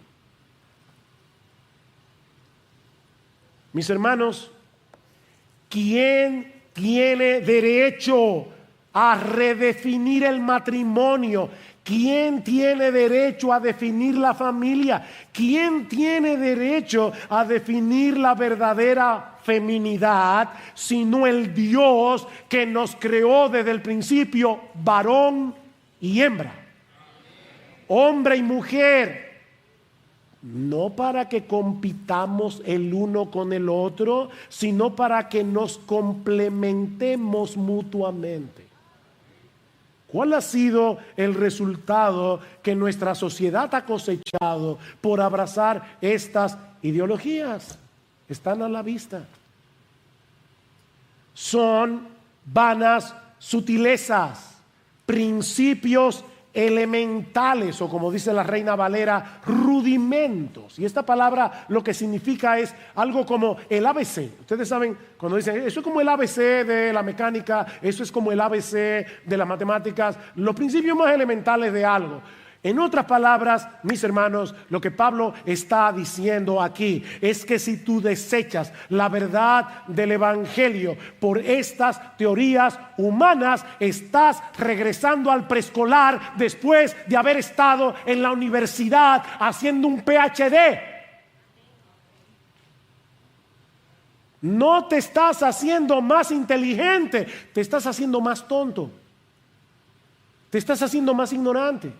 Mis hermanos, ¿quién tiene derecho a redefinir el matrimonio? ¿Quién tiene derecho a definir la familia? ¿Quién tiene derecho a definir la verdadera feminidad sino el Dios que nos creó desde el principio, varón y hembra, hombre y mujer? No para que compitamos el uno con el otro, sino para que nos complementemos mutuamente. ¿Cuál ha sido el resultado que nuestra sociedad ha cosechado por abrazar estas ideologías? Están a la vista. Son vanas sutilezas, principios elementales, o como dice la Reina Valera, rudimentos. Y esta palabra lo que significa es algo como el ABC. Ustedes saben, cuando dicen, eso es como el ABC de la mecánica, eso es como el ABC de las matemáticas, los principios más elementales de algo. En otras palabras, mis hermanos, lo que Pablo está diciendo aquí es que si tú desechas la verdad del Evangelio por estas teorías humanas, estás regresando al preescolar después de haber estado en la universidad haciendo un PhD. No te estás haciendo más inteligente, te estás haciendo más tonto, te estás haciendo más ignorante.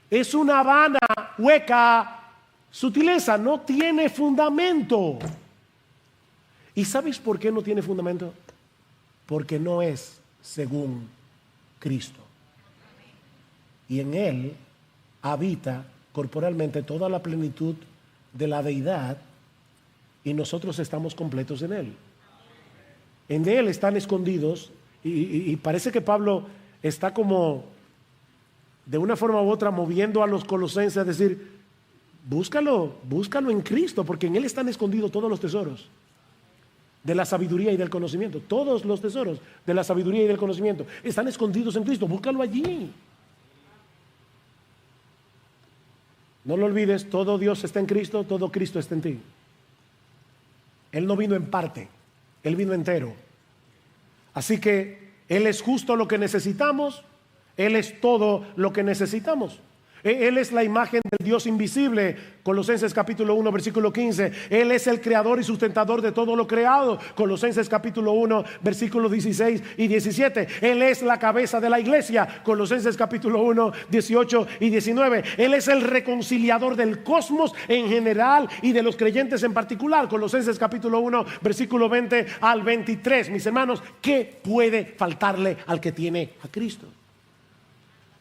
Es una vana, hueca sutileza, no tiene fundamento. ¿Y sabes por qué no tiene fundamento? Porque no es según Cristo. Y en Él habita corporalmente toda la plenitud de la deidad y nosotros estamos completos en Él. En Él están escondidos y parece que Pablo está como de una forma u otra moviendo a los colosenses a decir, búscalo en Cristo, porque en Él están escondidos todos los tesoros de la sabiduría y del conocimiento. Todos los tesoros de la sabiduría y del conocimiento están escondidos en Cristo, búscalo allí. No lo olvides, todo Dios está en Cristo, todo Cristo está en ti. Él no vino en parte, Él vino entero. Así que Él es justo lo que necesitamos, Él es todo lo que necesitamos. Él es la imagen del Dios invisible, Colosenses capítulo 1 versículo 15. Él es el creador y sustentador de todo lo creado, Colosenses capítulo 1 versículos 16 y 17. Él es la cabeza de la iglesia, Colosenses capítulo 1 18 y 19. Él es el reconciliador del cosmos en general y de los creyentes en particular, Colosenses capítulo 1 versículo 20 al 23. Mis hermanos, ¿qué puede faltarle al que tiene a Cristo?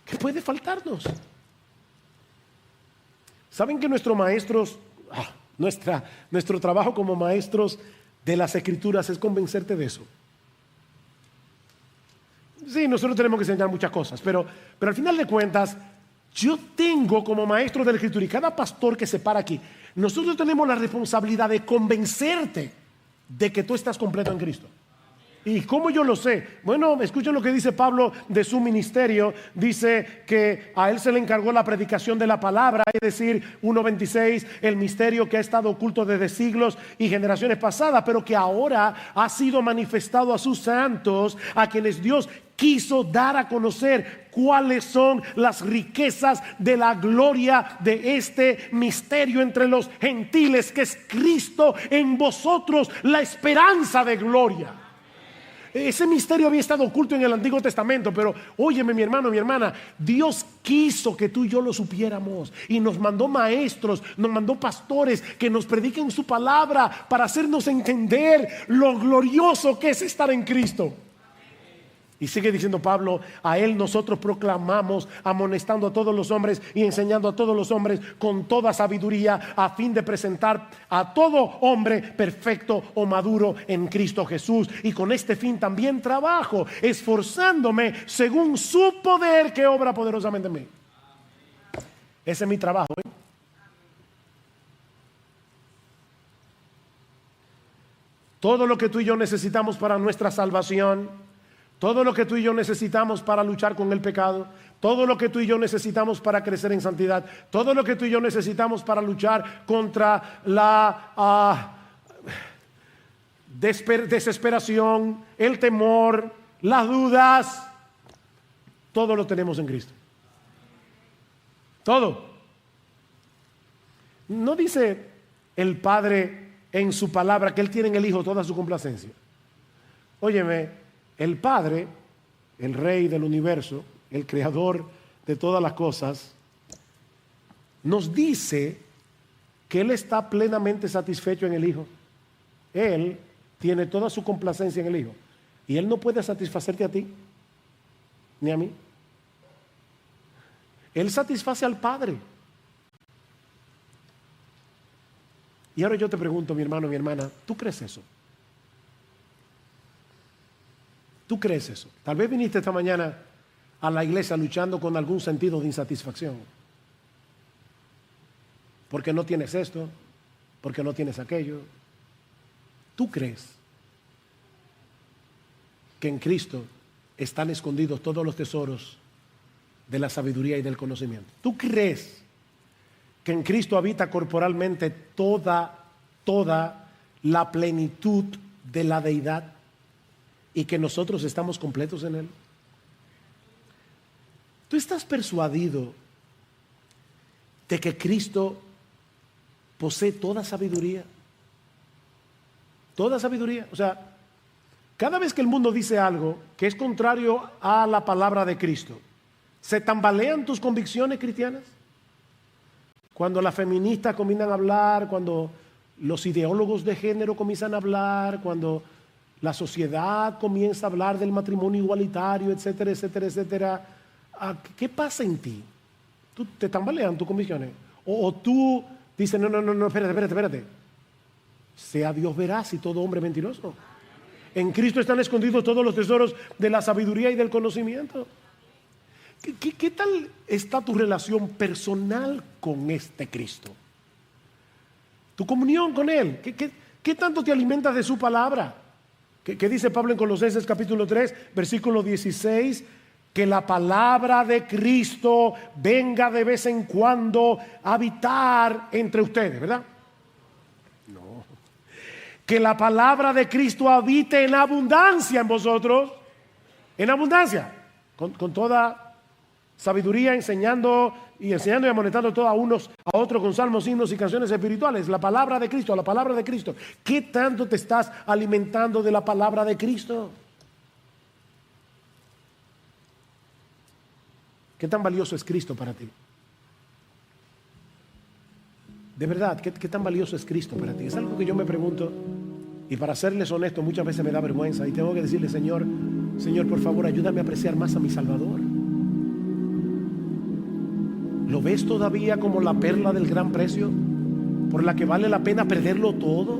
¿Qué puede faltarnos? ¿Saben que nuestro trabajo como maestros de las Escrituras es convencerte de eso? Sí, nosotros tenemos que enseñar muchas cosas, pero al final de cuentas, yo tengo como maestro de la Escritura, y cada pastor que se para aquí, nosotros tenemos la responsabilidad de convencerte de que tú estás completo en Cristo. ¿Y cómo yo lo sé? Bueno, escuchen lo que dice Pablo de su ministerio. Dice que a él se le encargó la predicación de la palabra, es decir, 1:26, el misterio que ha estado oculto desde siglos y generaciones pasadas, pero que ahora ha sido manifestado a sus santos, a quienes Dios quiso dar a conocer cuáles son las riquezas de la gloria de este misterio entre los gentiles, que es Cristo en vosotros, la esperanza de gloria. Ese misterio había estado oculto en el Antiguo Testamento, pero óyeme, mi hermano, mi hermana, Dios quiso que tú y yo lo supiéramos y nos mandó maestros, nos mandó pastores que nos prediquen su palabra para hacernos entender lo glorioso que es estar en Cristo. Y sigue diciendo Pablo, a Él nosotros proclamamos, amonestando a todos los hombres y enseñando a todos los hombres con toda sabiduría, a fin de presentar a todo hombre perfecto o maduro en Cristo Jesús. Y con este fin también trabajo, esforzándome según su poder que obra poderosamente en mí. Ese es mi trabajo, ¿eh? Todo lo que tú y yo necesitamos para nuestra salvación, todo lo que tú y yo necesitamos para luchar con el pecado, todo lo que tú y yo necesitamos para crecer en santidad, todo lo que tú y yo necesitamos para luchar contra la desesperación, el temor, las dudas, todo lo tenemos en Cristo. Todo. ¿No dice el Padre en su palabra que Él tiene en el Hijo toda su complacencia? Óyeme, el Padre, el Rey del universo, el Creador de todas las cosas, nos dice que Él está plenamente satisfecho en el Hijo. Él tiene toda su complacencia en el Hijo. Y Él no puede satisfacerte a ti, ni a mí. Él satisface al Padre. Y ahora yo te pregunto, mi hermano, mi hermana, ¿tú crees eso? ¿Tú crees eso? Tal vez viniste esta mañana a la iglesia luchando con algún sentido de insatisfacción. Porque no tienes esto, porque no tienes aquello. ¿Tú crees que en Cristo están escondidos todos los tesoros de la sabiduría y del conocimiento? ¿Tú crees que en Cristo habita corporalmente toda la plenitud de la deidad y que nosotros estamos completos en Él? ¿Tú estás persuadido de que Cristo posee toda sabiduría? Toda sabiduría. O sea, cada vez que el mundo dice algo que es contrario a la palabra de Cristo, ¿se tambalean tus convicciones cristianas? Cuando las feministas comienzan a hablar, cuando los ideólogos de género comienzan a hablar, cuando la sociedad comienza a hablar del matrimonio igualitario, etcétera, etcétera, etcétera, ¿qué pasa en ti? ¿Tú te tambalean tus convicciones? ¿O tú dices, no, espérate? Sea Dios veraz y todo hombre mentiroso. En Cristo están escondidos todos los tesoros de la sabiduría y del conocimiento. ¿Qué tal está tu relación personal con este Cristo? Tu comunión con Él. ¿Qué tanto te alimentas de su palabra? ¿Qué dice Pablo en Colosenses capítulo 3, versículo 16? Que la palabra de Cristo venga de vez en cuando a habitar entre ustedes, ¿verdad? No. Que la palabra de Cristo habite en abundancia en vosotros. En abundancia. Con toda sabiduría, enseñando y amonestando todos a unos a otros con salmos, himnos y canciones espirituales. La palabra de Cristo, la palabra de Cristo. ¿Qué tanto te estás alimentando de la palabra de Cristo? ¿Qué tan valioso es Cristo para ti? De verdad, ¿qué tan valioso es Cristo para ti? Es algo que yo me pregunto, y para serles honesto, muchas veces me da vergüenza y tengo que decirle, Señor, por favor, ayúdame a apreciar más a mi Salvador. ¿Lo ves todavía como la perla del gran precio, por la que vale la pena perderlo todo?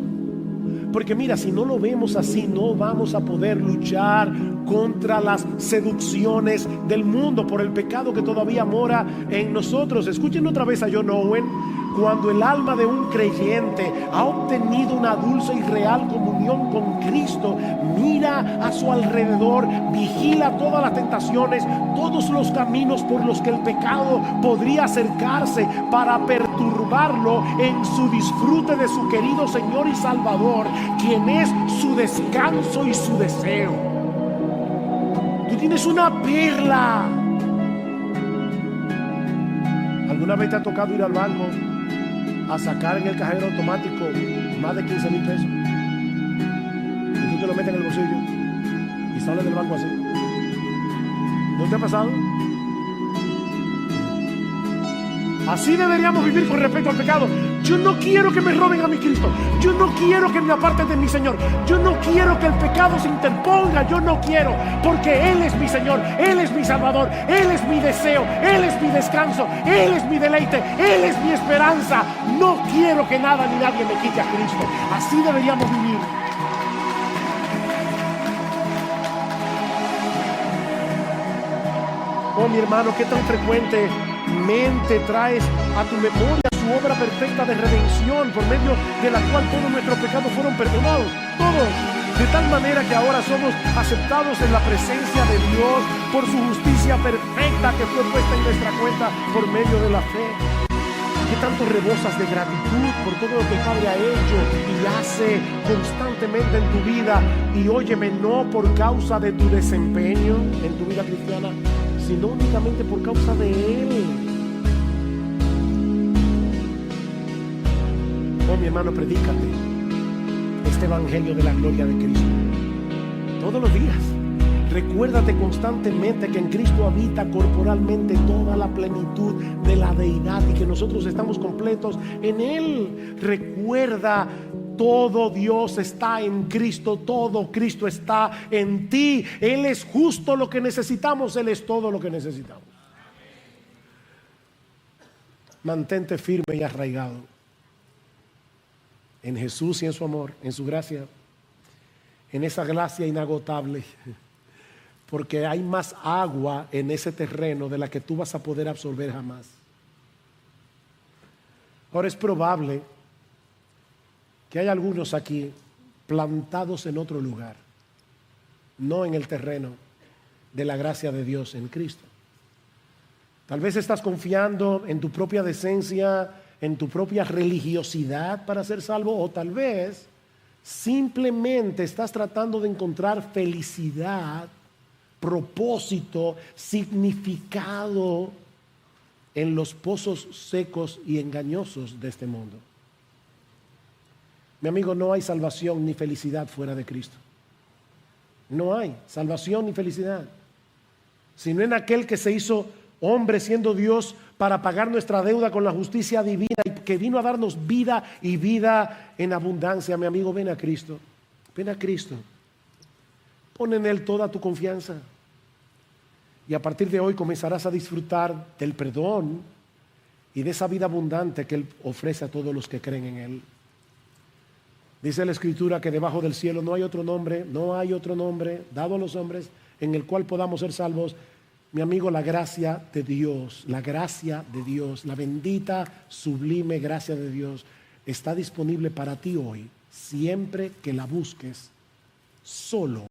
Porque mira, si no lo vemos así, no vamos a poder luchar contra las seducciones del mundo, por el pecado que todavía mora en nosotros. Escuchen otra vez a John Owen. Cuando el alma de un creyente ha obtenido una dulce y real comunión con Cristo, mira a su alrededor, vigila todas las tentaciones, todos los caminos por los que el pecado podría acercarse para perturbarlo en su disfrute de su querido Señor y Salvador, quien es su descanso y su deseo. Tú tienes una perla. ¿Alguna vez te ha tocado ir al banco a sacar en el cajero automático más de 15,000 pesos? Y tú te lo metes en el bolsillo y sales del banco así. ¿No te ha pasado? Así deberíamos vivir con respecto al pecado. Yo no quiero que me roben a mi Cristo. Yo no quiero que me aparten de mi Señor. Yo no quiero que el pecado se interponga. Yo no quiero, porque Él es mi Señor, Él es mi Salvador, Él es mi deseo, Él es mi descanso, Él es mi deleite, Él es mi esperanza. No quiero que nada ni nadie me quite a Cristo. Así deberíamos vivir. Oh, mi hermano, qué tan frecuentemente traes a tu memoria su obra perfecta de redención, por medio de la cual todos nuestros pecados fueron perdonados, todos, de tal manera que ahora somos aceptados en la presencia de Dios por su justicia perfecta que fue puesta en nuestra cuenta por medio de la fe. ¿Qué tanto rebosas de gratitud por todo lo que el Padre ha hecho y hace constantemente en tu vida? Y óyeme, no por causa de tu desempeño en tu vida cristiana, sino únicamente por causa de Él. Oh, mi hermano, predícate este evangelio de la gloria de Cristo todos los días. Recuérdate constantemente que en Cristo habita corporalmente toda la plenitud de la deidad y que nosotros estamos completos en Él. Recuerda, todo Dios está en Cristo, todo Cristo está en ti. Él es justo lo que necesitamos, Él es todo lo que necesitamos. Mantente firme y arraigado en Jesús y en su amor, en su gracia, en esa gracia inagotable. porque hay más agua en ese terreno de la que tú vas a poder absorber jamás. Ahora es probable que hay algunos aquí plantados en otro lugar, no en el terreno de la gracia de Dios en Cristo. Tal vez estás confiando en tu propia decencia, en tu propia religiosidad para ser salvo, o tal vez simplemente estás tratando de encontrar felicidad, propósito, significado en los pozos secos y engañosos de este mundo. Mi amigo, no hay salvación ni felicidad fuera de Cristo. No hay salvación ni felicidad, sino en aquel que se hizo hombre siendo Dios para pagar nuestra deuda con la justicia divina y que vino a darnos vida y vida en abundancia. Mi amigo, ven a Cristo. Ven a Cristo. Pon en Él toda tu confianza. Y a partir de hoy comenzarás a disfrutar del perdón y de esa vida abundante que Él ofrece a todos los que creen en Él. Dice la Escritura que debajo del cielo no hay otro nombre dado a los hombres en el cual podamos ser salvos. Mi amigo, la gracia de Dios, la bendita, sublime gracia de Dios está disponible para ti hoy, siempre que la busques solo